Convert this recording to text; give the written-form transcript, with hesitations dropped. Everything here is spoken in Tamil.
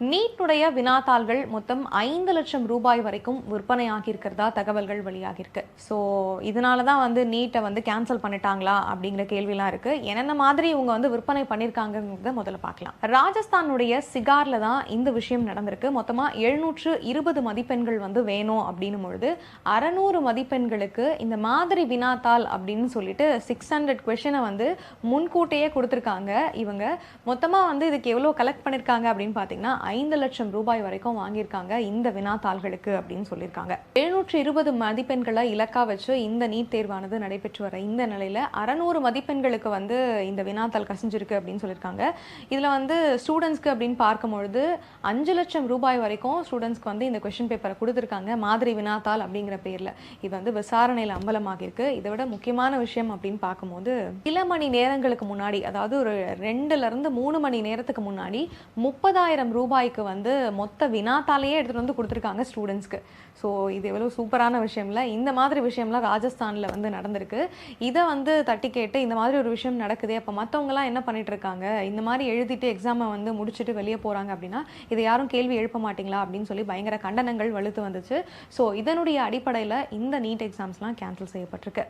நீட்டுடைய வினாத்தாள்கள் மொத்தம் 5 லட்சம் ரூபாய் வரைக்கும் விற்பனையாகி இருக்கிறதா தகவல்கள் வெளியாகிருக்கு. ஸோ இதனால தான் நீட்டை கேன்சல் பண்ணிட்டாங்களா அப்படிங்கிற கேள்விலாம் இருக்கு. என்னென்ன மாதிரி இவங்க விற்பனை பண்ணியிருக்காங்கிறத முதல்ல பார்க்கலாம். ராஜஸ்தானுடைய சிகார்ல தான் இந்த விஷயம் நடந்திருக்கு. மொத்தமா 720 மதிப்பெண்கள் வேணும் அப்படின்னும் பொழுது 600 மதிப்பெண்களுக்கு இந்த மாதிரி வினாத்தாள் அப்படின்னு சொல்லிட்டு 600 கொஸ்டினை முன்கூட்டியே கொடுத்துருக்காங்க. இவங்க மொத்தமா இதுக்கு எவ்வளோ கலெக்ட் பண்ணியிருக்காங்க அப்படின்னு பார்த்தீங்கன்னா 5 லட்சம் ரூபாய் வரைக்கும் வாங்கியிருக்காங்க இந்த வினாத்தாள்களுக்கு அப்படின்னு சொல்லியிருக்காங்க. 720 மதிப்பெண்களை இலக்கா வச்சு இந்த நீட் தேர்வானது நடைபெற்று வர இந்த நிலையில 600 மதிப்பெண்களுக்கு இந்த வினாத்தாள் கசிஞ்சிருக்கு அப்படின்னு சொல்லியிருக்காங்க. இதுல ஸ்டூடெண்ட்ஸ்க்கு அப்படின்னு பார்க்கும்பொழுது 5 லட்சம் ரூபாய் வரைக்கும் ஸ்டூடெண்ட்ஸ்க்கு இந்த கொஸ்டின் பேப்பரை கொடுத்துருக்காங்க மாதிரி வினாத்தாள் அப்படிங்கிற பேர்ல. இது விசாரணையில் அம்பலமாக இருக்கு. இதை விட முக்கியமான விஷயம் அப்படின்னு பார்க்கும்போது சில மணி நேரங்களுக்கு முன்னாடி, அதாவது ஒரு 2ல இருந்து 3 மணி நேரத்துக்கு முன்னாடி 30,000 ரூபாய்க்கு மொத்த வினாத்தாலேயே எடுத்துட்டு கொடுத்துருக்காங்க ஸ்டூடெண்ட்ஸ்க்கு. ஸோ இது எவ்வளோ சூப்பரான விஷயம்ல. இந்த மாதிரி விஷயம்லாம் ராஜஸ்தானில் நடந்திருக்கு. இதை தட்டி கேட்டு இந்த மாதிரி ஒரு விஷயம் நடக்குது, அப்போ மற்றவங்கலாம் என்ன பண்ணிட்டு இருக்காங்க, இந்த மாதிரி எழுதிட்டு எக்ஸாமை முடிச்சுட்டு வெளியே போகிறாங்க அப்படின்னா இதை யாரும் கேள்வி எழுப்ப மாட்டீங்களா அப்படின்னு சொல்லி பயங்கர கண்டனங்கள் வலுத்து வந்துச்சு. ஸோ இதனுடைய அடிப்படையில் இந்த நீட் எக்ஸாம்ஸ்லாம் கேன்சல் செய்யப்பட்டிருக்கு.